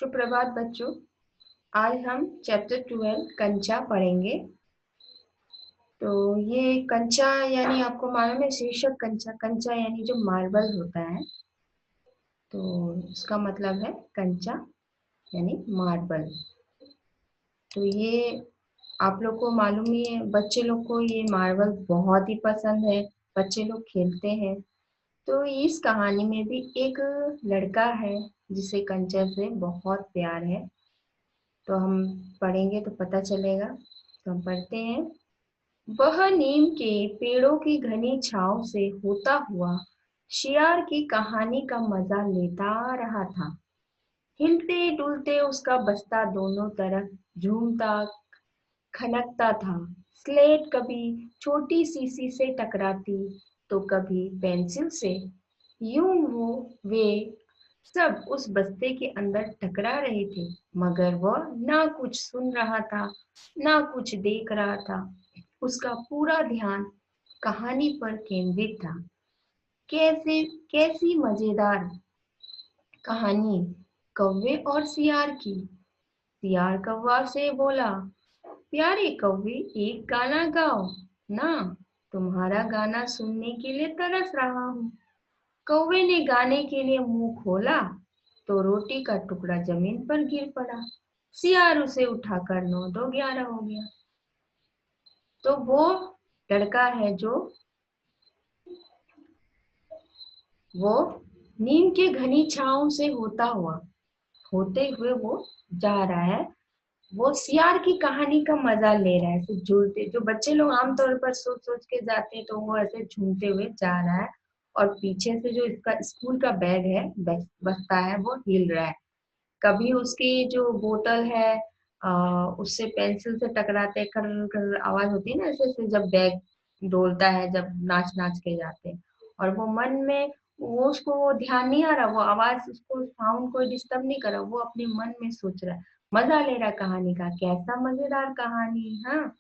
सुप्रभात बच्चों। आज हम चैप्टर 12 कंचा पढ़ेंगे। तो ये कंचा यानी आपको मालूम है शीर्षक कंचा कंचा यानी जो मार्बल होता है, तो इसका मतलब है कंचा यानी मार्बल। तो ये आप लोग को मालूम ही है, बच्चे लोग को ये मार्बल बहुत ही पसंद है, बच्चे लोग खेलते हैं। तो इस कहानी में भी एक लड़का है जिसे कंचा से बहुत प्यार है। तो हम पढ़ेंगे तो पता चलेगा। तो हम पढ़ते हैं। वह नीम के पेड़ों की घनी छांव से होता हुआ शियार की कहानी का मजा लेता रहा था। हिलते डुलते उसका बस्ता दोनों तरफ झूमता खनकता था। स्लेट कभी छोटी शीशी से टकराती तो कभी पेंसिल से। यूं वे सब उस बस्ते के अंदर टकरा रहे थे, मगर वह ना कुछ सुन रहा था, ना कुछ देख रहा था। उसका पूरा ध्यान कहानी पर केंद्रित था। कैसे कैसी मजेदार कहानी, कौवे और सियार की। सियार कौवा से बोला, प्यारे कौवे, एक गाना गाओ ना, तुम्हारा गाना सुनने के लिए तरस रहा हूँ। कौवे ने गाने के लिए मुंह खोला तो रोटी का टुकड़ा जमीन पर गिर पड़ा। सियार उसे उठाकर 9 2 11 हो गया। तो वो लड़का है जो वो नीम के घनी छांव से होते हुए वो जा रहा है। वो सियार की कहानी का मजा ले रहा है, ऐसे झूलते, जो बच्चे लोग आमतौर पर सोच सोच के जाते हैं, तो वो ऐसे झूमते हुए जा रहा है। और पीछे से जो इसका स्कूल का बैग है, बस्ता है, वो हिल रहा है। कभी उसकी जो बोतल है उससे पेंसिल से टकराते कर कर आवाज होती है ना, ऐसे ऐसे जब बैग डोलता है, जब नाच नाच के जाते हैं। और वो मन में, वो उसको वो ध्यान नहीं आ रहा, वो आवाज उसको साउंड को डिस्टर्ब नहीं कर रहा, वो अपने मन में सोच रहा है, मजा ले रहा है कहानी का। कैसा मजेदार कहानी। हाँ,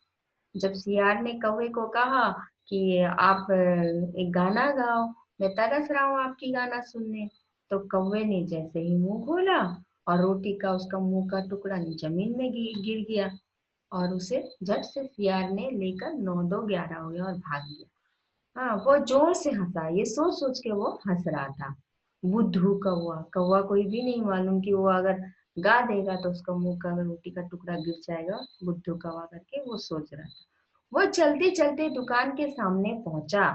जब सियार ने कौवे को कहा कि आप एक गाना गाओ, मैं तरस रहा हूँ आपकी गाना सुनने, तो कौवे ने जैसे ही मुंह खोला और रोटी का उसका मुंह का टुकड़ा जमीन में गिर गया। और उसे झट से सियार ने लेकर 9 2 11 हो गया और भाग गया। हाँ, वो जोर से हंसा, ये सोच सोच के वो हंस रहा था। बुद्धू कौवा, कौवा कोई भी नहीं मालूम कि वो अगर गा देगा तो उसका मुंह का रोटी का टुकड़ा गिर जाएगा। बुद्धू कौवा करके वो सोच रहा था। वो चलते चलते दुकान के सामने पहुंचा।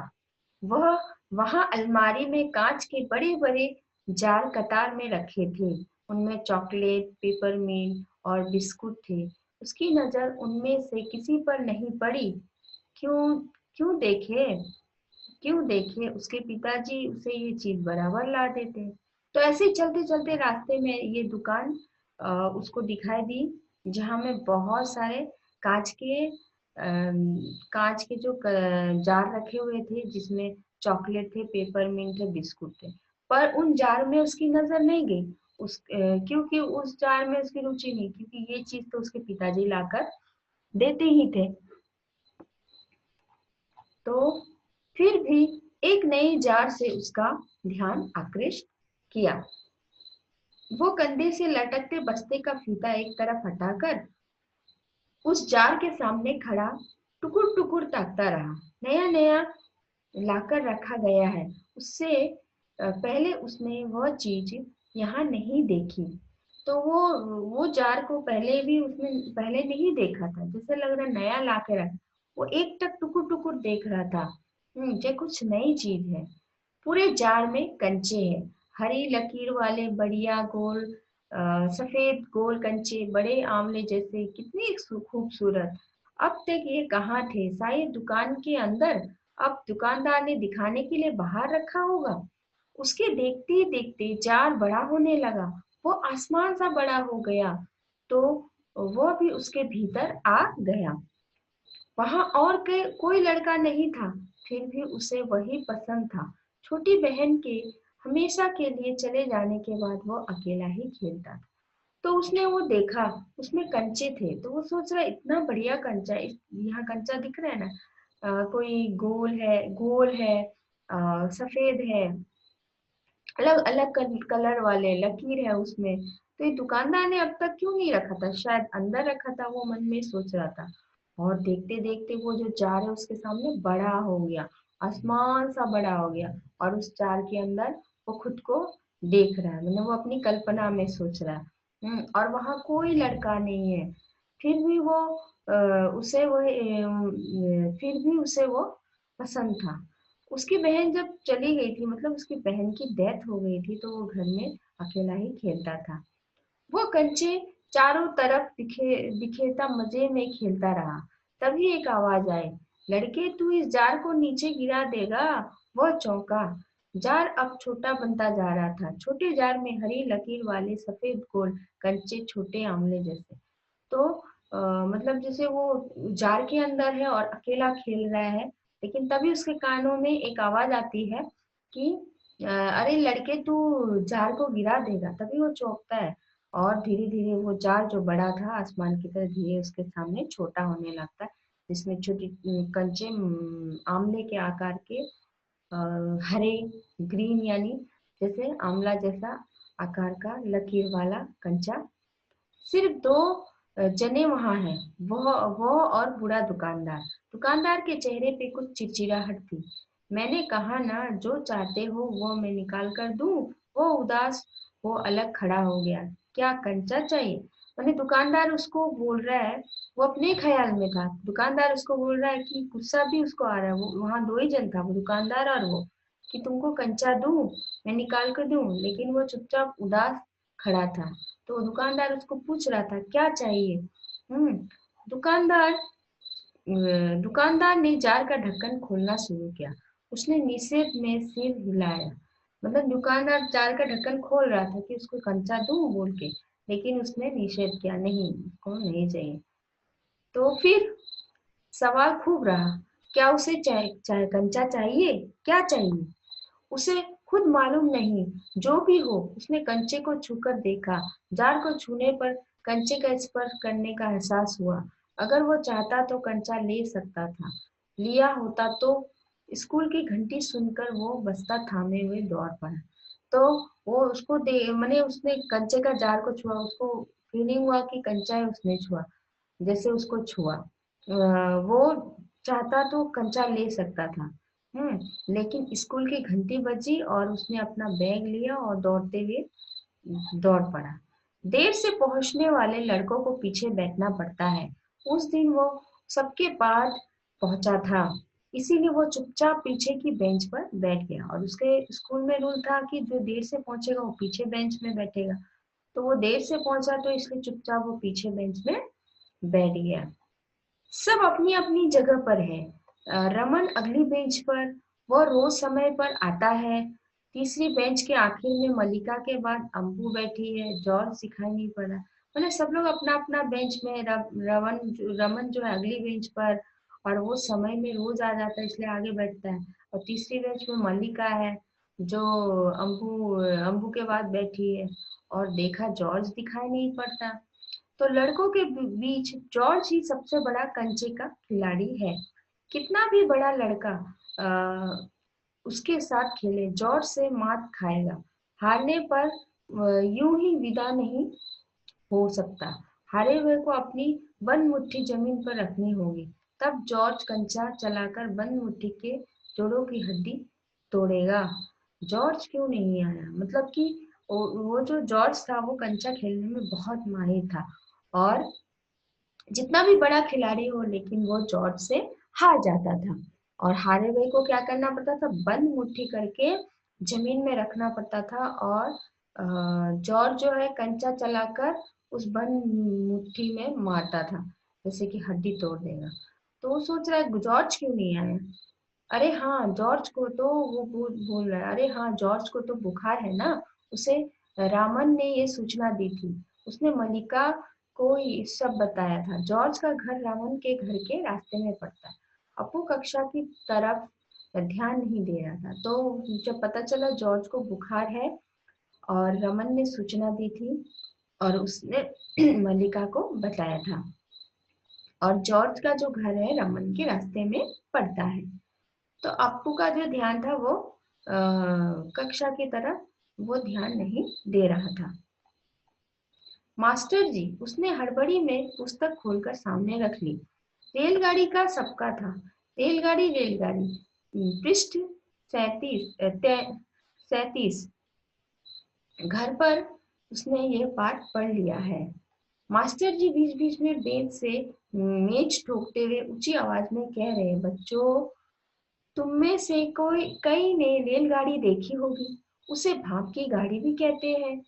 वह वहां अलमारी में कांच के बड़े बड़े जार कतार में रखे थे। उनमें चॉकलेट, पेपरमिंट और बिस्कुट थे। उसकी नजर उनमें से किसी पर नहीं पड़ी। क्यों क्यों देखे क्यों देखे, उसके पिताजी उसे ये चीज बराबर ला देते। तो ऐसे चलते चलते रास्ते में ये दुकान उसको दिखाई दी, जहां में बहुत सारे कांच के कांच के जो जार रखे हुए थे, जिसमें चॉकलेट थे, पेपरमिंट थे, बिस्कुट थे। पर उन जार में उसकी नजर नहीं गई, क्योंकि उस जार में उसकी रुचि नहीं, क्योंकि ये चीज तो उसके पिताजी लाकर देते ही थे। तो फिर भी एक नई जार से उसका ध्यान आकृष्ट किया। वो कंधे से लटकते बस्ते का फीता एक तरफ हटाकर उस जार के सामने खड़ा टुकुर टुकुर ताकता रहा। नया नया लाकर रखा गया है, उससे पहले उसने वह चीज यहाँ नहीं देखी। तो वो जार को पहले भी उसने पहले नहीं देखा था, जैसे लग रहा नया ला के रखा। वो एक टक टुकुर टुकुर देख रहा था। ये कुछ नई चीज है। पूरे जार में कंचे हैं, हरी लकीर वाले बढ़िया गोल, सफेद गोल कंचे, बड़े आंवले जैसे, कितनी खूबसूरत। अब तक ये कहाँ थे, शायद दुकान के अंदर। अब दुकानदार ने दिखाने के लिए बाहर रखा होगा। उसके देखते देखते जार बड़ा होने लगा, वो आसमान सा बड़ा हो गया। तो वह भी उसके भीतर आ गया। वहां और कोई लड़का नहीं था, फिर भी उसे वही पसंद था। छोटी बहन के हमेशा के लिए चले जाने के बाद वो अकेला ही खेलता था। तो उसने वो देखा, उसमें कंचे थे, तो वो सोच रहा इतना बढ़िया कंचा, यहाँ कंचा दिख रहा है ना, कोई गोल है, सफेद है, अलग अलग कलर वाले लकीर है उसमें। तो ये दुकानदार ने अब तक क्यों नहीं रखा था, शायद अंदर रखा था, वो मन में सोच रहा था। और देखते देखते वो जो जार है उसके सामने बड़ा हो गया, आसमान सा बड़ा हो गया। और उस जार के अंदर वो खुद को देख रहा है, मतलब वो अपनी कल्पना में सोच रहा है। और वहां कोई लड़का नहीं है। फिर भी वो फिर भी उसे वो पसंद था। उसकी बहन जब चली गई थी, मतलब उसकी बहन की डेथ हो गई थी, तो वो घर में अकेला ही खेलता था। वो कंचे चारों तरफ बिखेरता मजे में खेलता रहा। तभी एक आवाज आई, लड़के तू इस जार को नीचे गिरा देगा। वह चौंका। जार अब छोटा बनता जा रहा था। छोटे जार में हरी लकीर वाले सफेद गोल कंचे, छोटे आमले जैसे। तो मतलब जैसे वो जार के अंदर है और अकेला खेल रहा है, लेकिन तभी उसके कानों में एक आवाज आती है कि अरे लड़के तू जार को गिरा देगा। तभी वो चौंकता है और धीरे धीरे वो जार जो बड़ा था आसमान की तरह, धीरे उसके सामने छोटा होने लगता है, जिसमें छोटी कंचे आमले के आकार के अ, हरे ग्रीन यानी जैसे आंवला जैसा आकार का लकीर वाला कंचा। सिर्फ दो जने वहां हैं, वो और बूढ़ा दुकानदार। दुकानदार के चेहरे पे कुछ चिड़चिड़ाहट थी। मैंने कहा ना, जो चाहते हो वो मैं निकाल कर दूं। वो उदास वो अलग खड़ा हो गया। क्या कंचा चाहिए? मैंने दुकानदार उसको बोल रहा है, वो अपने ख्याल में था। दुकानदार उसको बोल रहा है कि गुस्सा भी उसको आ रहा है, वो वहां दो ही जन था, वो दुकानदार और वो, कि तुमको कंचा दूं, मैं निकाल कर दूं। लेकिन वो चुपचाप उदास खड़ा था। तो दुकानदार उसको पूछ रहा था क्या चाहिए। हम्म दुकानदार दुकानदार ने जार का ढक्कन खोलना शुरू किया। उसने निषेध में सिर हिलाया। मतलब दुकानदार जार का ढक्कन खोल रहा था कि उसको कंचा दूं बोल के, लेकिन उसने निषेध किया, नहीं उसको नहीं चाहिए। तो फिर सवाल खूब रहा, क्या उसे चाय चाय कंचा चाहिए, क्या चाहिए? उसे खुद मालूम नहीं। जो भी हो, उसने कंचे को छूकर देखा। जार को छूने पर कंचे का स्पर्श करने का एहसास हुआ। अगर वो चाहता तो कंचा ले सकता था, लिया होता तो। स्कूल की घंटी सुनकर वो बस्ता थामे हुए दौड़ पड़ा। तो वो उसको दे मैंने उसने कंचे का जार को छुआ, उसको फीलिंग हुआ कि कंचा है, उसने छुआ, जैसे उसको छुआ। वो चाहता तो कंचा ले सकता था। लेकिन स्कूल की घंटी बजी और उसने अपना बैग लिया और दौड़ते हुए दौड़ पड़ा। देर से पहुंचने वाले लड़कों को पीछे बैठना पड़ता है। उस दिन वो सबके बाद पहुंचा था, इसीलिए वो चुपचाप पीछे की बेंच पर बैठ गया। और उसके स्कूल में रूल था कि जो देर से पहुंचेगा वो पीछे बेंच में बैठेगा। तो वो देर से पहुंचा तो इसलिए चुपचाप वो पीछे बेंच में बैठ गया। सब अपनी अपनी जगह पर है। रमन अगली बेंच पर, वह रोज समय पर आता है। तीसरी बेंच के आखिर में मलिका के बाद अंबू बैठी है। जॉर्ज दिखाई नहीं पड़ा। मतलब सब लोग अपना अपना बेंच में, रमन जो है अगली बेंच पर, और वो समय में रोज आ जाता है इसलिए आगे बैठता है। और तीसरी बेंच में मलिका है, जो अंबू अंबू के बाद बैठी है। और देखा जॉर्ज दिखाई नहीं पड़ता। तो लड़कों के बीच जॉर्ज ही सबसे बड़ा कंचे का खिलाड़ी है। कितना भी बड़ा लड़का उसके साथ खेले, जॉर्ज से मात खाएगा। हारने पर यूं ही विदा नहीं हो सकता। हारे हुए को अपनी बंद मुट्ठी जमीन पर रखनी होगी। तब जॉर्ज कंचा चलाकर बंद मुट्ठी के जोड़ों की हड्डी तोड़ेगा। जॉर्ज क्यों नहीं आया? मतलब कि वो जो जॉर्ज था वो कंचा खेलने में बहुत माहिर था, और जितना भी बड़ा खिलाड़ी हो, लेकिन वो जॉर्ज से हार जाता था। और हारे हुए को क्या करना पड़ता था? बंद मुट्ठी करके जमीन में रखना पड़ता था। और जॉर्ज जो है कंचा चलाकर उस बंद मुट्ठी में मारता था, जैसे कि हड्डी तोड़ देगा। तो वो सोच रहा है जॉर्ज क्यों नहीं आया। अरे हाँ, जॉर्ज को तो वो बोल रहा है, अरे हाँ जॉर्ज को तो बुखार है ना। उसे रामन ने ये सूचना दी थी। उसने मलिका को ये सब बताया था। जॉर्ज का घर रामन के घर के रास्ते में पड़ता है। अपू कक्षा की तरफ ध्यान नहीं दे रहा था। तो जब पता चला जॉर्ज को बुखार है और रमन ने सूचना दी थी, और उसने मलिका को बताया था। और जॉर्ज का जो घर है रमन के रास्ते में पड़ता है। तो अप्पू का जो ध्यान था वो कक्षा की तरफ वो ध्यान नहीं दे रहा था। मास्टर जी, उसने हड़बड़ी में पुस्तक खोलकर सामने रख ली। रेलगाड़ी का सबका था। रेलगाड़ी रेलगाड़ी, पृष्ठ 37। घर पर उसने यह पाठ पढ़ लिया है। मास्टर जी बीच बीच में बेंच से मेज ठोकते हुए ऊंची आवाज में कह रहे, बच्चों, तुम में से कोई कई ने रेलगाड़ी देखी होगी। उसे भाप की गाड़ी भी कहते हैं,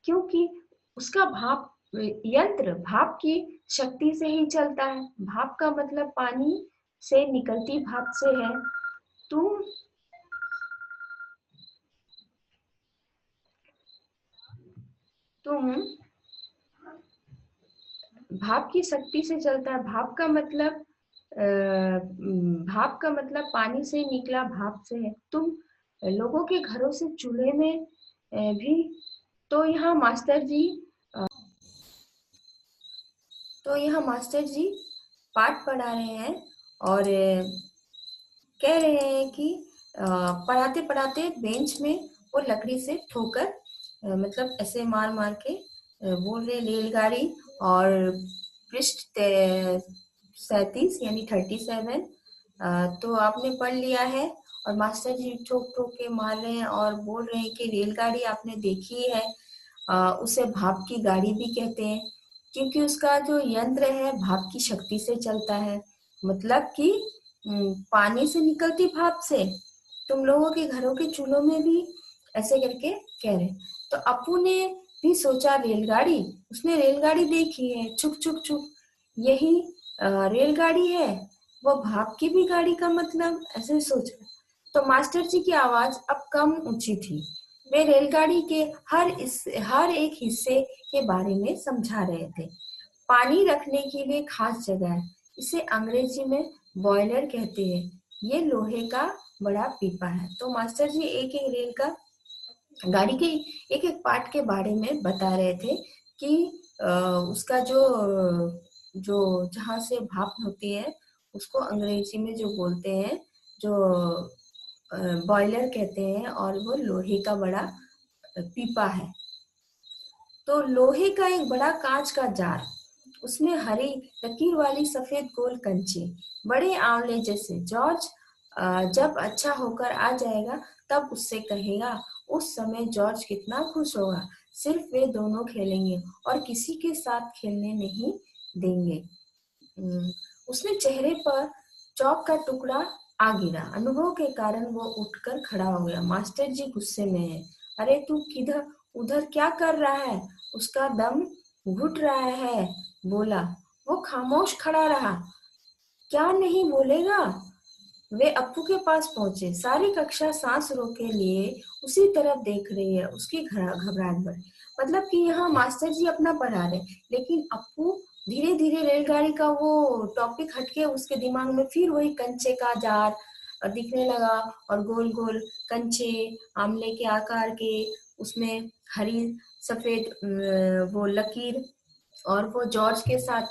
क्योंकि उसका भाप यंत्र भाप की शक्ति से ही चलता है। भाप का मतलब पानी से निकलती भाप से है। तुम तुम भाप की शक्ति से चलता है। भाप का मतलब पानी से निकला भाप से है। तुम लोगों के घरों से चूल्हे में भी तो यहाँ मास्टर जी अ, तो यहाँ मास्टर जी पाठ पढ़ा रहे हैं और कह रहे हैं कि पढ़ाते पढ़ाते बेंच में वो लकड़ी से ठोकर मतलब ऐसे मार मार के बोल रहे रेलगाड़ी और पृष्ठ 37 यानी 37। तो आपने पढ़ लिया है। और मास्टर जी ठोक ठोक के मार रहे हैं और बोल रहे हैं कि रेलगाड़ी आपने देखी है, उसे भाप की गाड़ी भी कहते हैं, क्योंकि उसका जो यंत्र है भाप की शक्ति से चलता है। मतलब कि पानी से निकलती भाप से। तुम लोगों के घरों के चूल्हों में भी ऐसे करके कह रहे। तो अपू ने भी सोचा रेलगाड़ी, उसने रेलगाड़ी देखी है, चुप चुप चुप, यही रेलगाड़ी है। वो भाप की भी गाड़ी का मतलब, ऐसे सोच रहे। तो मास्टर जी की आवाज अब कम ऊंची थी। वे रेलगाड़ी के हर एक हिस्से के बारे में समझा रहे थे। पानी रखने के लिए खास जगह है, इसे अंग्रेजी में बॉयलर कहते हैं। ये लोहे का बड़ा पीपा है। तो मास्टर जी एक एक रेल का गाड़ी के एक एक पार्ट के बारे में बता रहे थे कि उसका जो जो जहाँ से भाप होती है उसको अंग्रेजी में जो बोलते हैं, जो बॉयलर कहते हैं, और वो लोहे का बड़ा पीपा है। तो लोहे का एक बड़ा कांच का जार, उसमें हरी लकीर वाली सफेद गोल कंचे, बड़े आंवले जैसे। जॉर्ज जब अच्छा होकर आ जाएगा तब उससे कहेगा। उस समय जॉर्ज कितना खुश होगा। सिर्फ वे दोनों खेलेंगे और किसी के साथ खेलने नहीं देंगे। हम्म, उसने चेहरे पर चौक का टुकड़ा आ गिरा। अनुभव के कारण वो उठकर खड़ा हो गया। मास्टर जी गुस्से में है। अरे तू किधर उधर क्या कर रहा है? उसका दम घुट रहा है, बोला। वो खामोश खड़ा रहा। क्या नहीं बोलेगा? वे अप्पू के पास पहुंचे। सारी कक्षा सांस रोके लिए उसी तरफ देख रही है। उसकी घबराहट बढ़ी। मतलब कि यहाँ मास्टर जी अपना पढ़ा रहे, लेकिन अप्पू धीरे धीरे रेलगाड़ी का वो टॉपिक हटके उसके दिमाग में फिर वही कंचे का जार दिखने लगा। और गोल गोल कंचे, आमले के आकार के, उसमें हरी सफेद वो लकीर, और वो जॉर्ज के साथ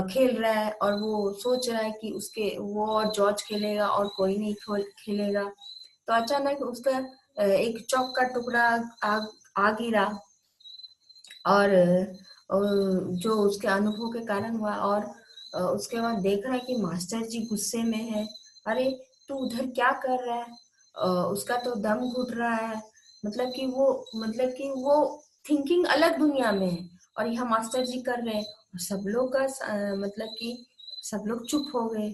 खेल रहा है और वो सोच रहा है कि उसके वो और जॉर्ज खेलेगा और कोई नहीं खेलेगा। तो अचानक उसका एक चौक का टुकड़ा आ, आ गिरा। और जो उसके अनुभव के कारण हुआ। और उसके बाद देख रहा है कि मास्टर जी गुस्से में है। अरे तू उधर क्या कर रहा है? उसका तो दम घुट रहा है। मतलब कि वो थिंकिंग अलग दुनिया में है और यहाँ मास्टर जी कर रहे हैं। और सब लोग का मतलब कि सब लोग चुप हो गए।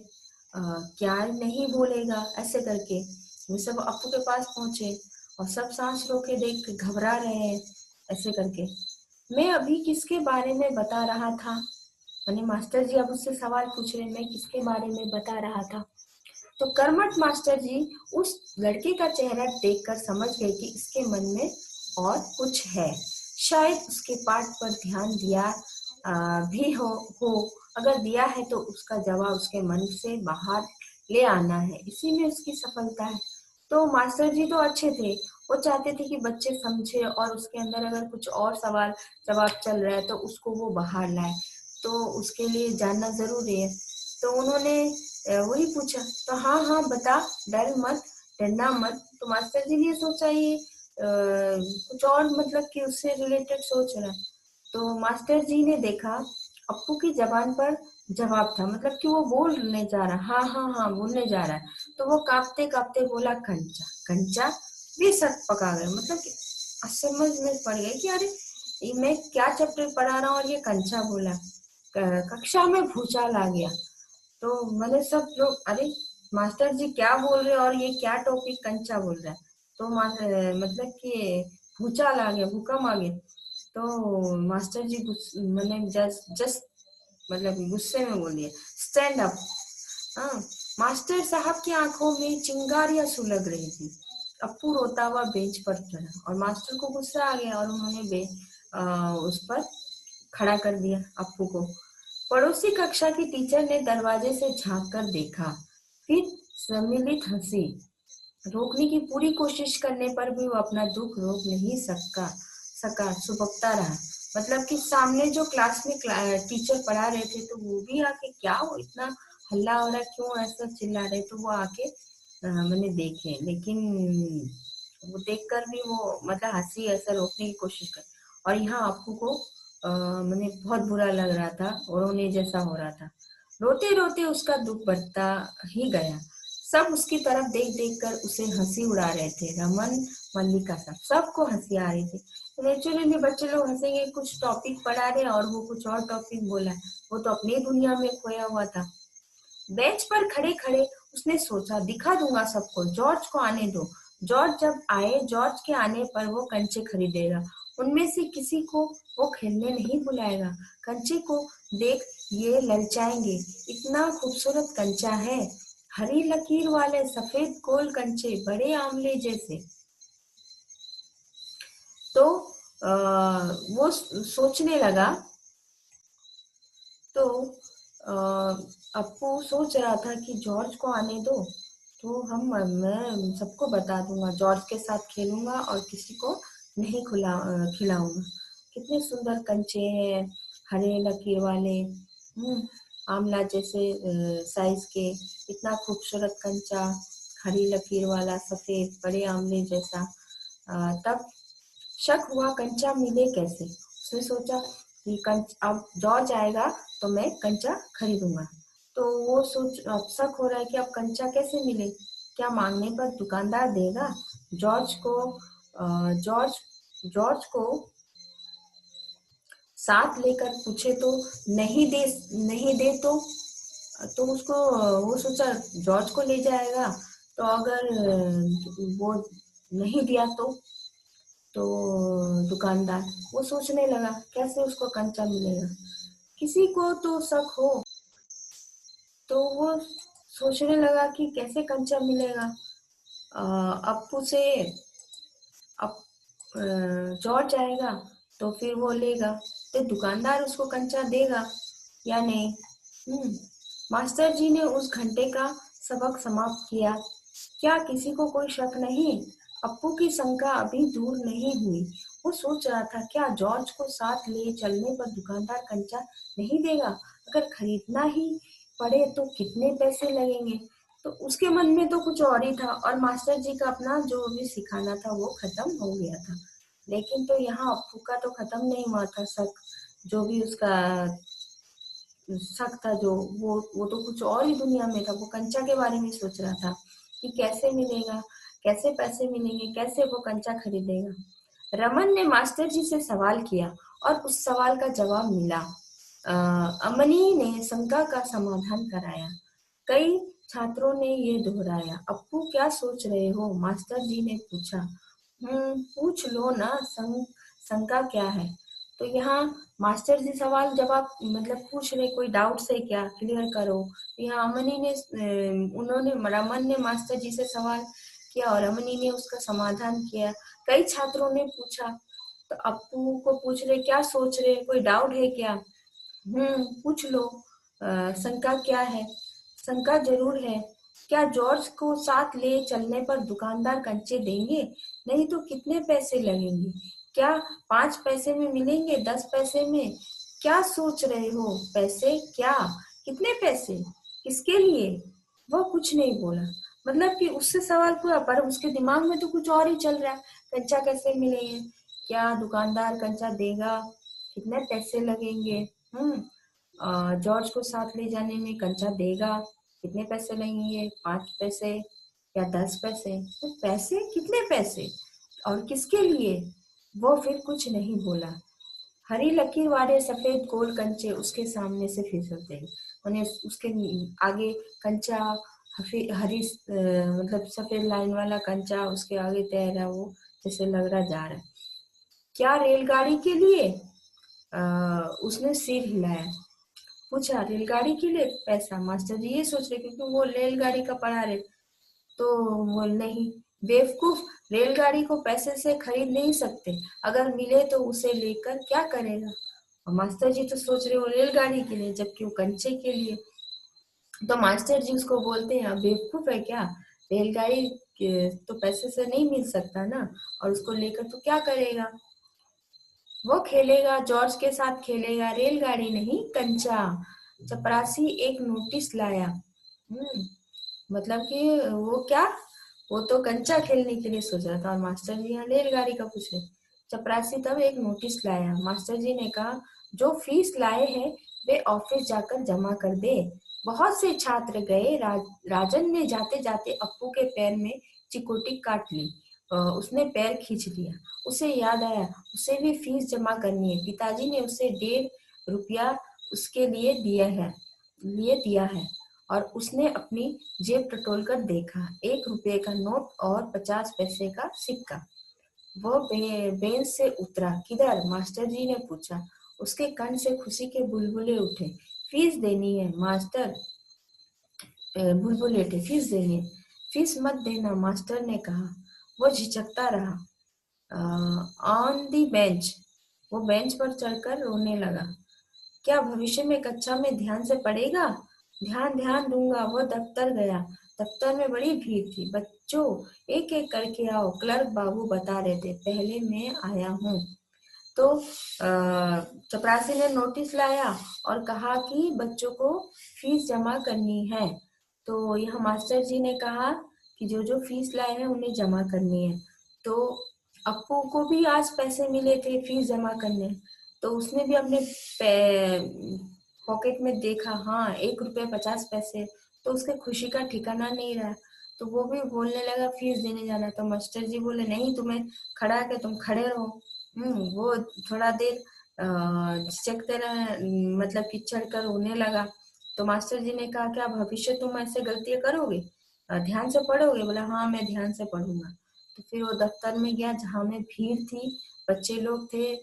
क्या नहीं बोलेगा ऐसे करके वो सब अप्पू के पास पहुंचे और सब सांस रोके देख के घबरा रहे हैं ऐसे करके। मैं अभी किसके बारे में बता रहा था? मैंने मास्टर जी अब उससे सवाल पूछ रहे, मैं किसके बारे में बता रहा था? तो कर्मठ मास्टर जी उस लड़के का चेहरा देखकर समझ गए कि इसके मन में और कुछ है। शायद उसके पाठ पर ध्यान दिया भी हो। अगर दिया है तो उसका जवाब उसके मन से बाहर ले आना है, इसी में उसकी सफलता है। तो मास्टर जी तो अच्छे थे, वो चाहते थे कि बच्चे समझे और उसके अंदर अगर कुछ और सवाल जवाब चल रहा है तो उसको वो बाहर लाए। तो उसके लिए जानना जरूरी है। तो उन्होंने वही पूछा। तो हाँ हाँ बता, डर मत, डरना मत। तो मास्टर जी ने सोचा ये कुछ और मतलब कि उससे रिलेटेड सोच रहा है। तो मास्टर जी ने देखा अप्पू की जबान पर जवाब था, मतलब कि वो बोलने जा रहा, हाँ हाँ हाँ बोलने जा रहा है। तो वो कांपते कांपते बोला कंचा कंचा। वे सर पका गए, मतलब कि समझ में पड़ गए कि अरे ये मैं क्या चैप्टर पढ़ा रहा हूँ और ये कंचा बोला। कक्षा में भूचाल आ गया। तो मैंने सब लोग, अरे मास्टर जी क्या बोल रहे हैं और ये क्या टॉपिक कंचा बोल रहा है। तो मतलब कि भूचाल आ गया, भूकंप आ गया। तो मास्टर जी मैंने जस्ट जस्ट मतलब गुस्से में बोल दिया स्टैंड अप। हाँ, मास्टर साहब की आंखों में चिंगारियां सुलग रही थी। अप्पू रोता हुआ बेंच पर चढ़ा और मास्टर को गुस्सा आ गया और उन्होंने उस पर खड़ा कर दिया अप्पू को। पड़ोसी कक्षा की टीचर ने दरवाजे से झांक कर देखा, फिर सम्मिलित हंसी। रोकने की पूरी कोशिश करने पर भी वो अपना दुख रोक नहीं सका सुबकता रहा। मतलब कि सामने जो क्लास में टीचर पढ़ा रहे थे तो वो भी आके क्या वो इतना हल्ला हो रहा है, क्यों ऐसा चिल्ला रहे, तो वो आके मैंने देखे, लेकिन वो देखकर भी वो मतलब हंसी ऐसा रोकने की कोशिश कर। और यहाँ आपको को मैंने बहुत बुरा लग रहा था और रोने जैसा हो रहा था। रोते रोते उसका दुख बढ़ता ही गया। सब उसकी तरफ देख देख कर उसे हंसी उड़ा रहे थे। रमन, मल्लिका, सबको हंसी आ रही थी। नेचुरली बच्चे लोग हंसेंगे, कुछ टॉपिक पढ़ा रहे और वो कुछ और टॉपिक बोला। वो तो अपनी दुनिया में खोया हुआ था। बेंच पर खड़े खड़े उसने सोचा, दिखा दूंगा सबको, जॉर्ज को आने दो। जॉर्ज जब आए, जॉर्ज के आने पर वो कंचे खरीदेगा। उनमें से किसी को वो खेलने नहीं बुलाएगा। कंचे को देख ये ललचाएंगे, इतना खूबसूरत कंचा है, हरी लकीर वाले सफेद गोल कंचे, बड़े आमले जैसे। तो वो सोचने लगा। तो अप्पू सोच रहा था कि जॉर्ज को आने दो, तो मैं सबको बता दूंगा, जॉर्ज के साथ खेलूंगा और किसी को नहीं खिलाऊंगा। कितने सुंदर कंचे हैं, हरे लकीर वाले, आमला जैसे साइज के, इतना खूबसूरत कंचा, हरी लकीर वाला, सफेद, बड़े आमले जैसा। तब शक हुआ कंचा मिले कैसे। उसने सोचा कि अब जॉर्ज आएगा तो मैं कंचा खरीदूंगा। तो वो सोच, अब शक हो रहा है कि अब कंचा कैसे मिले, क्या मांगने पर दुकानदार देगा। जॉर्ज को जॉर्ज जॉर्ज को साथ लेकर पूछे तो नहीं दे तो उसको वो सोचा जॉर्ज को ले जाएगा। तो अगर वो नहीं दिया तो दुकानदार, वो सोचने लगा कैसे उसको कंचा मिलेगा, किसी को तो शक हो। तो वो सोचने लगा कि कैसे कंचा मिलेगा। अप्पू से अब जॉर्ज आएगा तो फिर वो लेगा, तो दुकानदार उसको कंचा देगा या नहीं। मास्टर जी ने उस घंटे का सबक समाप्त किया। क्या किसी को कोई शक नहीं। अप्पू की शंका अभी दूर नहीं हुई। वो सोच रहा था क्या जॉर्ज को साथ ले चलने पर दुकानदार कंचा नहीं देगा, अगर खरीदना ही पड़े तो कितने पैसे लगेंगे। तो उसके मन में तो कुछ और ही था और मास्टर जी का अपना जो भी सिखाना था वो खत्म हो गया था। लेकिन तो यहाँ अप्पू का तो खत्म नहीं हुआ था शक, जो भी उसका शक था, जो वो तो कुछ और ही दुनिया में था। वो कंचा के बारे में सोच रहा था कि कैसे मिलेगा, कैसे पैसे मिलेंगे, कैसे वो कंचा खरीदेगा। रमन ने मास्टर जी से सवाल किया और उस सवाल का जवाब मिला। अमनी ने शंका का समाधान कराया। कई छात्रों ने ये दोहराया। अप्पू क्या सोच रहे हो, मास्टर जी ने पूछा। पूछ लो ना, शंका क्या है। तो यहाँ मास्टर जी सवाल जवाब मतलब पूछ रहे, कोई डाउट है क्या, क्लियर करो। यहाँ अमनी ने उन्होंने रमन ने मास्टर जी से सवाल किया और अमनी ने उसका समाधान किया। कई छात्रों ने पूछा, तो अप्पू को पूछ रहे क्या सोच रहे, कोई डाउट है क्या। पूछ लो, शंका क्या है। शंका जरूर है। क्या जॉर्ज को साथ ले चलने पर दुकानदार कंचे देंगे, नहीं तो कितने पैसे लगेंगे, क्या 5 पैसे में मिलेंगे, 10 पैसे में। क्या सोच रहे हो, पैसे क्या, कितने पैसे, किसके लिए। वह कुछ नहीं बोला। मतलब कि उससे सवाल पूरा, पर उसके दिमाग में तो कुछ और ही चल रहा है। कंचा कैसे मिलेंगे, क्या दुकानदार कंचा देगा, कितने पैसे लगेंगे। जॉर्ज को साथ ले जाने में कंचा देगा, कितने पैसे लगेंगे, 5 पैसे या 10 पैसे। तो पैसे, कितने पैसे और किसके लिए, वो फिर कुछ नहीं बोला। हरी लकीर वाले सफेद गोल कंचे उसके सामने से फिसलते हैं, उन्हें उसके आगे कंचा, हरी मतलब सफेद लाइन वाला कंचा उसके आगे तैर रहा, वो जैसे लग रहा जा रहा है। क्या रेलगाड़ी के लिए? उसने सिर हिलाया, पूछा रेलगाड़ी के लिए पैसा? मास्टर जी ये सोच रहे क्योंकि वो रेलगाड़ी का पढ़ा रहे, तो वो नहीं, बेवकूफ, रेलगाड़ी को पैसे से खरीद नहीं सकते, अगर मिले तो उसे लेकर क्या करेगा। और मास्टर जी तो सोच रहे हो रेलगाड़ी के लिए, जबकि वो कंचे के लिए। तो मास्टर जी उसको बोलते हैं बेवकूफ है क्या, रेलगाड़ी तो पैसे से नहीं मिल सकता ना, और उसको लेकर तो क्या करेगा। वो खेलेगा, जॉर्ज के साथ खेलेगा, रेलगाड़ी नहीं कंचा। चपरासी एक नोटिस लाया। मतलब कि वो क्या, वो तो कंचा खेलने के लिए सोच रहा था और मास्टर जी यहाँ रेलगाड़ी का पूछ रहे। चपरासी तब एक नोटिस लाया। मास्टर जी ने कहा जो फीस लाए हैं वे ऑफिस जाकर जमा कर दे। बहुत से छात्र गए। राजन ने जाते जाते अप्पू के पैर में चिकोटी काट ली। उसने पैर खींच लिया। उसे याद आया उसे भी फीस जमा करनी है, पिताजी ने उसे 1.5 रुपया उसके लिए दिया है। और उसने अपनी जेब टटोल कर देखा, 1 रुपये का नोट और 50 पैसे का सिक्का। वो बेंच से उतरा। किधर? मास्टर जी ने पूछा। उसके कान से खुशी के बुलबुले उठे। फीस देनी है मास्टर, बुलबुल उठे, फीस देनी है। फीस मत देना, मास्टर ने कहा। वो झिझकता रहा। ऑन दी बेंच, वो बेंच पर चढ़कर रोने लगा। क्या भविष्य में कक्षा में ध्यान से पढ़ेगा? ध्यान दूंगा। वो दफ्तर गया। दफ्तर में बड़ी भीड़ थी। बच्चों एक एक करके आओ, क्लर्क बाबू बता रहे थे, पहले मैं आया हूँ। तो चपरासी ने नोटिस लाया और कहा कि बच्चों को फीस जमा करनी है। तो यह मास्टर जी ने कहा कि जो जो फीस लाए हैं उन्हें जमा करनी है। तो अप्पू को भी आज पैसे मिले थे फीस जमा करने, तो उसने भी अपने पॉकेट में देखा, हाँ 1 रुपये 50 पैसे। तो उसके खुशी का ठिकाना नहीं रहा। तो वो भी बोलने लगा फीस देने जाना। तो मास्टर जी बोले नहीं, तुम्हें खड़ा है, तुम खड़े रहो। वो थोड़ा देर झिझकते रहे, मतलब कि चढ़ कर रोने लगा। तो मास्टर जी ने कहा क्या भविष्य तुम ऐसे गलतियां करोगे, ध्यान से पढ़ोगे? बोला हाँ मैं ध्यान से पढ़ूंगा। तो फिर वो दफ्तर में गया जहाँ में भीड़ थी, बच्चे लोग थे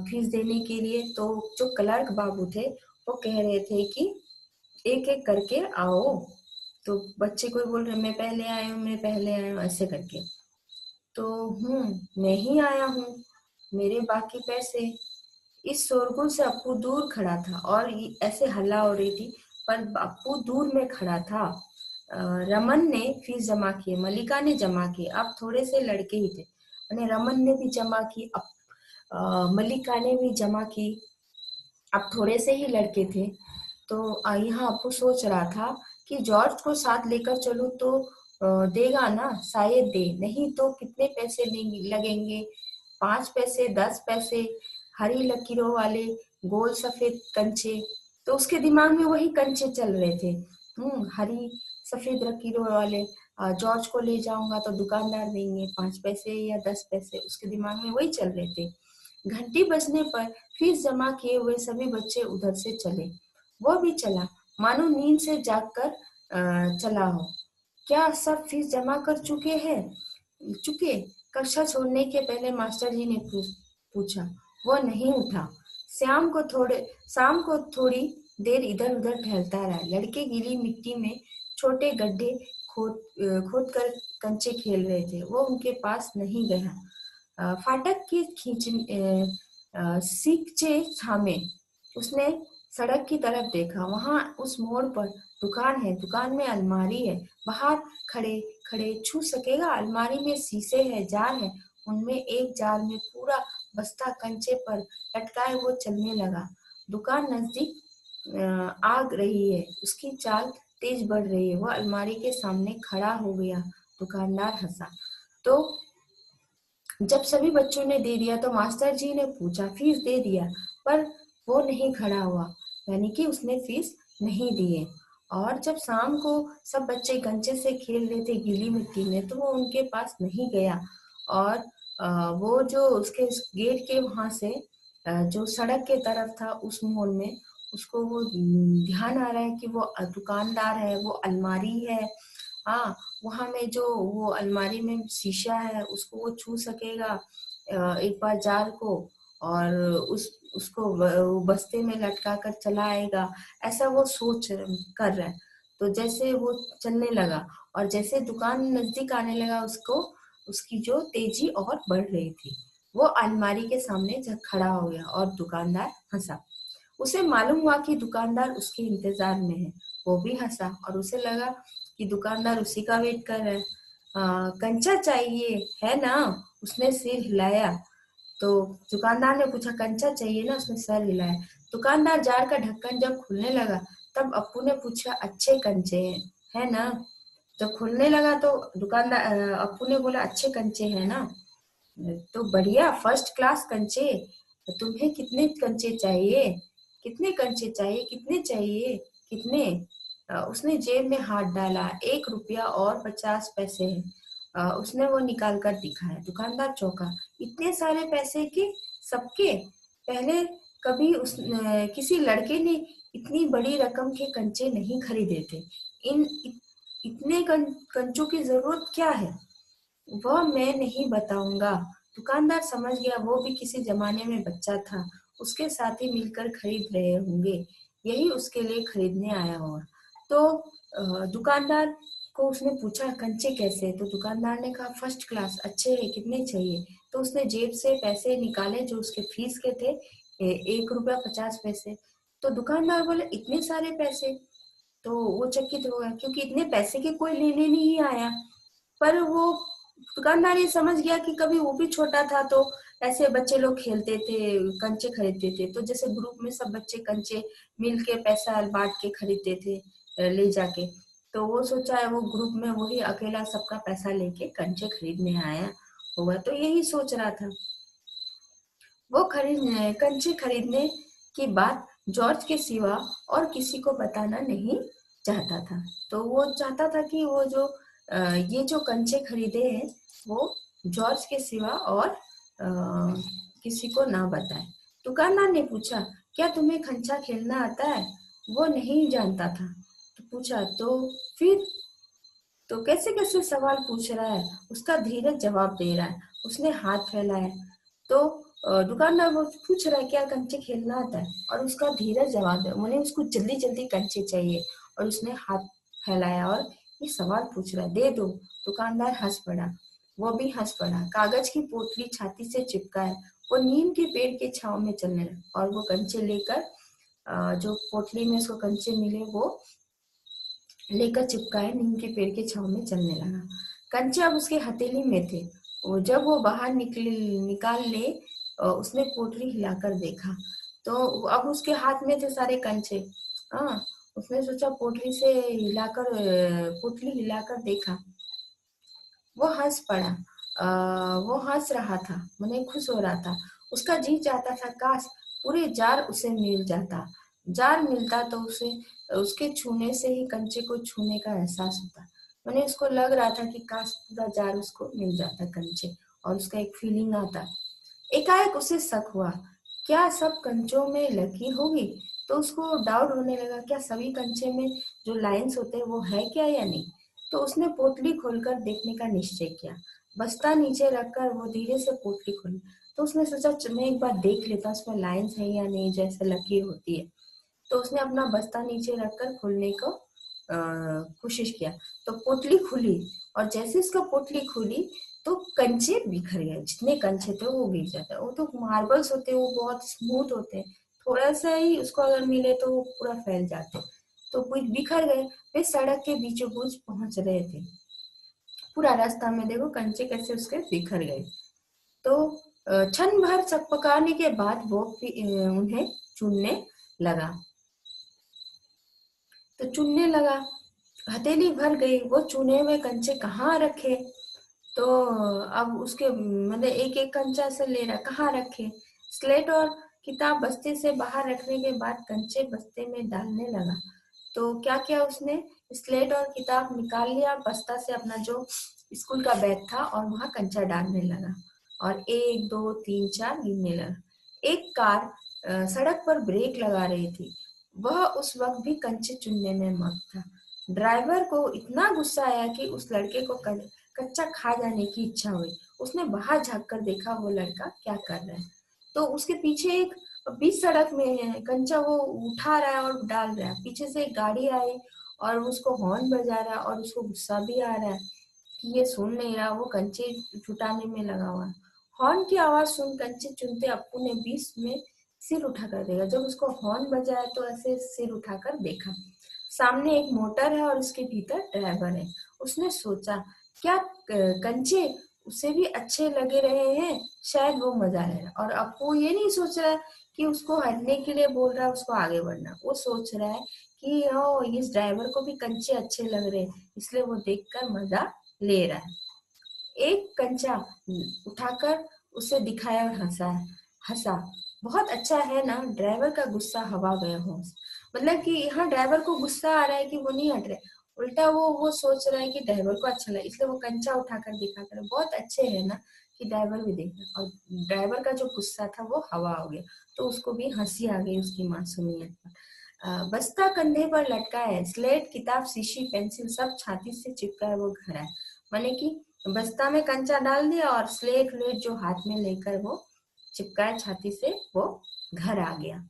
फीस देने के लिए। तो जो क्लर्क बाबू थे वो कह रहे थे कि एक एक करके आओ। तो बच्चे कोई बोल रहे मैं पहले आया हूँ, मैं पहले आया हूँ, ऐसे करके। तो मैं ही आया हूँ, मेरे बाकी पैसे। इस शोरगुल से अप्पू दूर खड़ा था और ऐसे हल्ला हो रही थी, पर अप्पू दूर में खड़ा था। रमन ने फीस जमा की, मलिका ने जमा की, अब थोड़े से लड़के ही थे। रमन ने भी जमा की, अब मलिका ने भी जमा की, अब थोड़े से ही लड़के थे। तो यहाँ अप्पू सोच रहा था कि जॉर्ज को साथ लेकर चलूं तो देगा ना, शायद दे, नहीं तो कितने पैसे लगेंगे, 5 पैसे 10 पैसे, हरी लकीरों वाले गोल सफेद कंचे। तो उसके दिमाग में वही कंचे चल रहे थे। हरी सफेद लकीरों वाले, जॉर्ज को ले जाऊंगा तो दुकानदार देंगे 5 पैसे या 10 पैसे, उसके दिमाग में वही चल रहे थे। घंटी बजने पर फीस जमा किए हुए सभी बच्चे उधर से चले। वो भी चला, मानो नींद से जागकर चला हो। क्या सब फीस जमा कर चुके? कक्षा छोड़ने के पहले मास्टर जी ने पूछा। वो नहीं उठा। शाम को थोड़ी देर इधर उधर टहलता रहा। लड़के गीली मिट्टी में छोटे गड्ढे खोद कर कंचे खेल रहे थे। वो उनके पास नहीं गया। फाटक की सीखचे थामे उसने सड़क की तरफ देखा। वहां उस मोड़ पर दुकान है, दुकान में अलमारी है, बाहर खड़े खड़े छू सकेगा। अलमारी में शीशे है, जार है, उनमें एक जार में पूरा बस्ता कंचे पर लटकाए वो चलने लगा। दुकान नजदीक आ रही है, उसकी चाल तेज बढ़ रही है। वह अलमारी के सामने खड़ा हो गया। दुकानदार हंसा। तो जब सभी बच्चों ने दे दिया तो मास्टर जी ने पूछा, फीस दे दिया? पर वो नहीं खड़ा हुआ, यानी कि उसने फीस नहीं दिए। और जब शाम को सब बच्चे कंचे से खेल रहे थे गीली मिट्टी में, तो वो उनके पास नहीं गया। और वो जो उसके गेट के वहां से जो सड़क के तरफ था उस मोड़ में, उसको वो ध्यान आ रहा है कि वो दुकानदार है, वो अलमारी है। हाँ, वहां में जो वो अलमारी में शीशा है उसको वो छू सकेगा एक बार जार को, और उस उसको वो बस्ते में लटका कर चला आएगा। ऐसा वो सोच कर रहा है। तो जैसे वो चलने लगा और जैसे दुकान नजदीक आने लगा, उसको उसकी जो तेजी और बढ़ रही थी। वो अलमारी के सामने जब खड़ा हो गया और दुकानदार हंसा। उसे मालूम हुआ कि दुकानदार उसके इंतजार में है। वो भी हंसा और उसे लगा कि दुकानदार उसी का वेट कर रहा है। कंचा चाहिए है ना? उसने सिर हिलाया। तो दुकानदार ने पूछा, कंचा चाहिए ना? उसने सर हिलाया। दुकानदार जार का ढक्कन जब खुलने लगा, तब अप्पू ने पूछा, अच्छे कंचे है ना? जब खुलने लगा तो दुकानदार अप्पू ने बोला, अच्छे कंचे है ना? तो बढ़िया, फर्स्ट क्लास कंचे। तो तुम्हें कितने कंचे चाहिए? कितने कंचे चाहिए? कितने चाहिए? कितने? उसने जेब में हाथ डाला। 1 रुपया और 50 पैसे है। उसने वो निकाल कर दिखाया। दुकानदार चौंका। इतने सारे पैसे के? सबके? पहले कभी किसी लड़के ने इतनी बड़ी रकम के कंचे नहीं खरीदे थे। इतने कंचों की जरूरत क्या है? वह मैं नहीं बताऊंगा। दुकानदार समझ गया वो भी किसी जमाने में बच्चा था। उसके साथी मिलकर खरीद रहे होंगे। यही उसके लिए खरीदने आया होगा। तो दुकानदार को उसने पूछा, कंचे कैसे? तो दुकानदार ने कहा, फर्स्ट क्लास, अच्छे है, कितने चाहिए? तो उसने जेब से पैसे निकाले जो उसके फीस के थे, 1 रुपया 50 पैसे। तो दुकानदार बोले, इतने सारे पैसे? तो वो चकित हो गया, क्योंकि इतने पैसे के कोई लेने नहीं आया। पर वो दुकानदार ये समझ गया कि कभी वो भी छोटा था, तो ऐसे बच्चे लोग खेलते थे, कंचे खरीदते थे। तो जैसे ग्रुप में सब बच्चे कंचे मिल के पैसा बांट के खरीदते थे ले जाके। तो वो सोचा है वो ग्रुप में वही अकेला सबका पैसा लेके कंचे खरीदने आया होगा। तो यही सोच रहा था। वो खरीदने कंचे खरीदने की बात जॉर्ज के सिवा और किसी को बताना नहीं चाहता था। तो वो चाहता था कि वो जो ये जो कंचे खरीदे हैं वो जॉर्ज के सिवा और किसी को ना बताए। दुकानदार ने पूछा, क्या तुम्हें कंचा खेलना आता है? वो नहीं जानता था। तो पूछा, तो फिर? तो कैसे कैसे सवाल पूछ रहा है। उसका धीरज जवाब दे रहा है। उसने हाथ फैलाया। तो दुकानदार वो पूछ रहा है, क्या कंचे खेलना आता है? और उसका धीरज जवाब दे, उन्हें उसको जल्दी जल्दी कंचे चाहिए। और उसने हाथ फैलाया और ये सवाल पूछ रहा है, दे दो। दुकानदार हंस पड़ा। वो भी हंस पड़ा। कागज की पोटली छाती से चिपका है। वो नीम के पेड़ के छांव में चलने लगा और वो कंचे लेकर जो पोटली में उसको कंचे मिले वो लेकर चिपकाए नीम के पेड़ के छांव में चलने लगा। कंचे अब उसके हथेली में थे। और जब वो बाहर निकाल ले, उसने पोटली हिलाकर देखा। तो अब उसके हाथ में थे सारे कंचे। हाँ, उसने सोचा पोटली से हिलाकर पोटली हिलाकर देखा। वो हंस पड़ा। वो हंस रहा था, मने खुश हो रहा था। उसका जी चाहता था काश पूरे जार उसे मिल जाता। जार मिलता तो उसे उसके छूने से ही कंचे को छूने का एहसास होता। मैंने उसको लग रहा था कि काश पूरा जार उसको मिल जाता कंचे, और उसका एक फीलिंग आता। एकाएक उसे शक हुआ, क्या सब कंचों में लकीर होगी? तो उसको डाउट होने लगा, क्या सभी कंचे में जो लाइंस होते हैं वो है क्या या नहीं? तो उसने पोटली खोलकर देखने का निश्चय किया। बस्ता नीचे रखकर वो धीरे से पोटली खोली। तो उसने सोचा, मैं एक बार देख लेता हूँ उसमें लाइंस है या नहीं, जैसे लकीर होती है। तो उसने अपना बस्ता नीचे रखकर खोलने को कोशिश किया। तो पोटली खुली, और जैसे उसका पोटली खुली तो कंचे बिखर गए। जितने कंचे थे वो गिर जाते। वो तो मार्बल्स होते हैं, वो बहुत स्मूथ होते हैं। थोड़ा सा ही उसको अगर मिले तो वो पूरा फैल जाते। तो कुछ बिखर गए। वे सड़क के बीचों बीच पहुंच रहे थे। पूरा रास्ता में देखो कंचे कैसे उसके बिखर गए। तो क्षण भर चकपकाने के बाद वो उन्हें चुनने लगा। तो चुनने लगा। हथेली भर गई। वो चुने हुए कंचे कहाँ रखे? तो अब उसके मतलब एक एक कंचा से ले रहा, कहाँ रखे। स्लेट और किताब बस्ते से बाहर रखने के बाद कंचे बस्ते में डालने लगा। तो क्या किया उसने, स्लेट और किताब निकाल लिया बस्ता से, अपना जो स्कूल का बैग था, और वहां कंचा डालने लगा और 1 2 3 4 गिनने लगा। एक कार सड़क पर ब्रेक लगा रही थी। वह उस वक्त भी कंचे चुनने में मस्त था। ड्राइवर को इतना गुस्सा आया कि उस लड़के को कच्चा खा जाने की इच्छा हुई। उसने बाहर झांक कर देखा वो लड़का क्या कर रहा है। तो उसके पीछे एक, बीच सड़क में कंचा वो उठा रहा है और डाल रहा है। पीछे से एक गाड़ी आई और उसको हॉर्न बजा रहा है और उसको गुस्सा भी आ रहा है कि ये सुन नहीं रहा, वो कंचे छुटाने में लगा हुआ है। हॉर्न की आवाज सुन कंचे चुनते अप्पू ने बीच में सिर उठाकर देखा। जब उसको हॉर्न बजाया तो ऐसे सिर उठाकर देखा, सामने एक मोटर है और उसके भीतर ड्राइवर है। उसने सोचा, क्या कंचे उसे भी अच्छे लगे रहे हैं, शायद वो मजा ले रहा। और अप्पू ये नहीं सोच रहा है कि उसको हटने के लिए बोल रहा है, उसको आगे बढ़ना। वो सोच रहा है कि ओ इस ड्राइवर को भी कंचे अच्छे लग रहे हैं, इसलिए वो देखकर मजा ले रहा है। एक कंचा उठाकर उसे दिखाया और हंसा। हंसा, बहुत अच्छा है ना। ड्राइवर का गुस्सा हवा गया होश। मतलब कि यहाँ ड्राइवर को गुस्सा आ रहा है कि वो नहीं हट रहे, उल्टा वो सोच रहा है कि ड्राइवर को अच्छा लगा, इसलिए वो कंचा उठाकर दिखा कर बहुत अच्छे है ना, कि ड्राइवर भी देख रहा। और ड्राइवर का जो गुस्सा था वो हवा हो गया, तो उसको भी हंसी आ गई उसकी मासूमियत पर। बस्ता कंधे पर लटका है, स्लेट किताब शीशी पेंसिल सब छाती से चिपका है, वो घर है। माने कि बस्ता में कंचा डाल दिया और स्लेट व्लेट जो हाथ में लेकर वो चिपकाए छाती से, वो घर आ गया।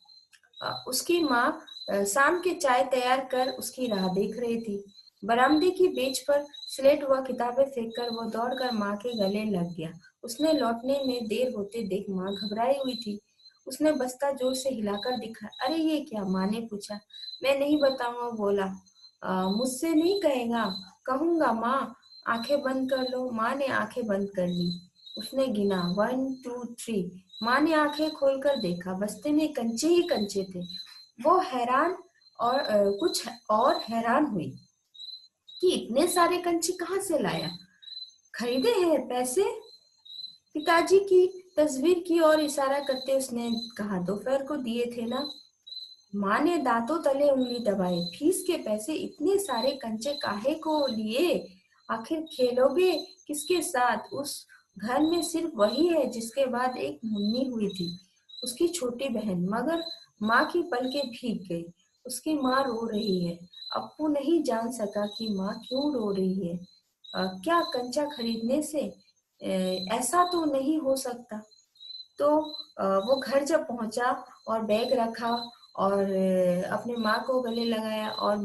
उसकी माँ शाम की चाय तैयार कर उसकी राह देख रही थी। बरामदे की बेंच पर स्लेट व किताबें फेंककर वो दौड़कर माँ के गले लग गया। उसने लौटने में देर होते देख माँ घबराई हुई थी। उसने बस्ता जोर से हिलाकर दिखाया। अरे ये क्या, माँ ने पूछा। मैं नहीं बताऊंगा, बोला। मुझसे नहीं कहेगा? कहूंगा माँ। आंखें बंद कर लो। माँ ने आंखें बंद कर ली। उसने गिना 1 2 3। माँ ने आंखें खोलकर देखा, बस्ते में कंचे ही कंचे थे। वो हैरान और कुछ और हैरान हुई कि इतने सारे कंचे कहाँ से लाया। खरीदे हैं पैसे? पिताजी की तस्वीर की ओर इशारा करते उसने कहा, दोपहर को दिए थे ना। माँ ने दांतों तले उंगली दबाई। फीस के पैसे, इतने सारे कंचे काहे को लिए? आखिर खेलोगे किसके साथ? उस घर में सिर्फ वही है जिसके बाद एक मुन्नी हुई थी, उसकी छोटी बहन। मगर माँ की पलकें भीग गई। उसकी माँ रो रही है। अप्पू नहीं जान सका कि माँ क्यों रो रही है। क्या कंचा खरीदने से? ऐसा तो नहीं हो सकता। तो वो घर जब पहुंचा और बैग रखा और अपने माँ को गले लगाया, और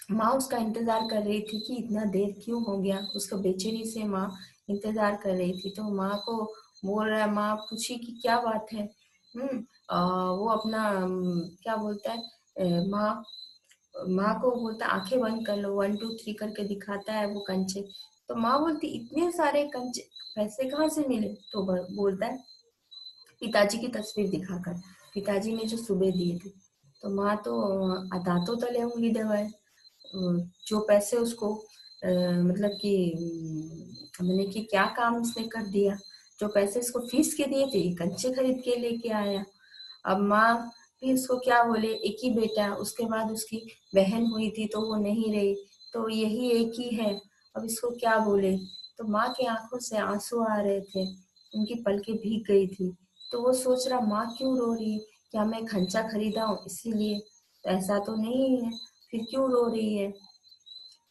माँ उसका इंतजार कर रही थी कि इतना देर क्यों हो गया। उसको बेचैनी से माँ इंतजार कर रही थी। तो माँ को बोल रहा है, माँ पूछी कि क्या बात है। वो अपना क्या बोलता है, माँ माँ को बोलता आंखें बंद कर लो, 1 2 3 करके दिखाता है वो कंचे। तो माँ बोलती इतने सारे कंचे पैसे कहाँ से मिले? तो बोलता है पिताजी की तस्वीर दिखाकर, पिताजी ने जो सुबह दिए थे। तो माँ तो दांतों तले उंगली दबाए। जो पैसे उसको मतलब कि मैंने कि क्या काम इसने कर दिया। जो पैसे इसको फीस के दिए थे, कंचे खरीद के लेके आया। अब माँ भी उसको क्या बोले, एक ही बेटा, उसके बाद उसकी बहन हुई थी तो वो नहीं रही, तो यही एक ही है, अब इसको क्या बोले। तो माँ की आंखों से आंसू आ रहे थे, उनकी पलकें भीग गई थी। तो वो सोच रहा, माँ क्यों रो रही है? क्या मैं खंचा खरीदा हूँ इसीलिए? तो ऐसा तो नहीं है, फिर क्यों रो रही है?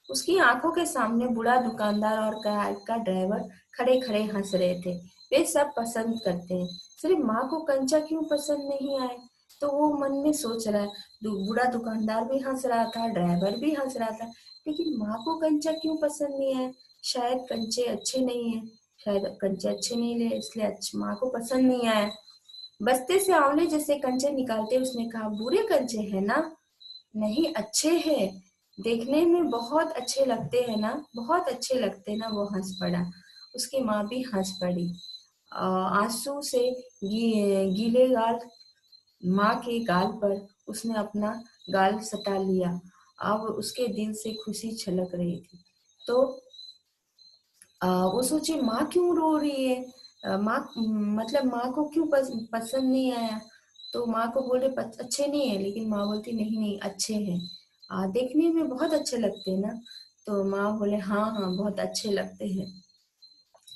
उसकी आंखों के सामने बूढ़ा दुकानदार और कार का ड्राइवर खड़े खड़े हंस रहे थे। वे सब पसंद करते हैं, सिर्फ माँ को कंचा क्यों पसंद नहीं आए? तो वो मन में सोच रहा है। बूढ़ा दुकानदार भी हंस रहा था, ड्राइवर भी हंस रहा था, लेकिन माँ को कंचा क्यों पसंद नहीं आया? शायद कंचे अच्छे नहीं है, शायद कंचे अच्छे नहीं ले, इसलिए माँ को पसंद नहीं आया। बस्ते से आंवले जैसे कंचे निकालते उसने कहा, बुरे कंचे है ना? नहीं, अच्छे हैं, देखने में बहुत अच्छे लगते हैं ना, बहुत अच्छे लगते ना। वो हंस पड़ा। उसकी माँ भी हंस पड़ी। आंसू से गीले गाल माँ के गाल पर उसने अपना गाल सटा लिया। अब उसके दिल से खुशी छलक रही थी। तो वो सोचे माँ क्यों रो रही है, माँ मतलब माँ को क्यों पसंद नहीं आया। तो माँ को बोले अच्छे नहीं है, लेकिन माँ बोलती नहीं नहीं अच्छे हैं, देखने में बहुत अच्छे लगते हैं ना। तो माँ बोले हाँ हाँ बहुत अच्छे लगते हैं।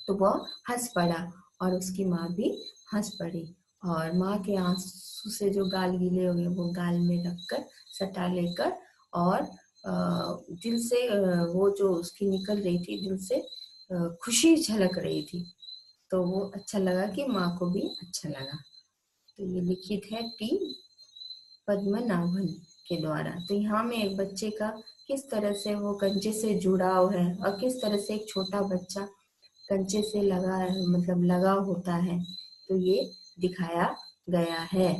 तो वो हंस पड़ा और उसकी माँ भी हंस पड़ी, और माँ के आंसू से जो गाल गीले हो गए वो गाल में रखकर सटा लेकर, और दिल से वो जो उसकी निकल रही थी दिल से खुशी झलक रही थी। तो वो अच्छा लगा कि माँ को भी अच्छा लगा। तो ये लिखित है टी पद्मनाभन के द्वारा। तो यहाँ में एक बच्चे का किस तरह से वो कंचे से जुड़ाव है, और किस तरह से एक छोटा बच्चा कंचे से लगा मतलब लगा होता है, तो ये दिखाया गया है।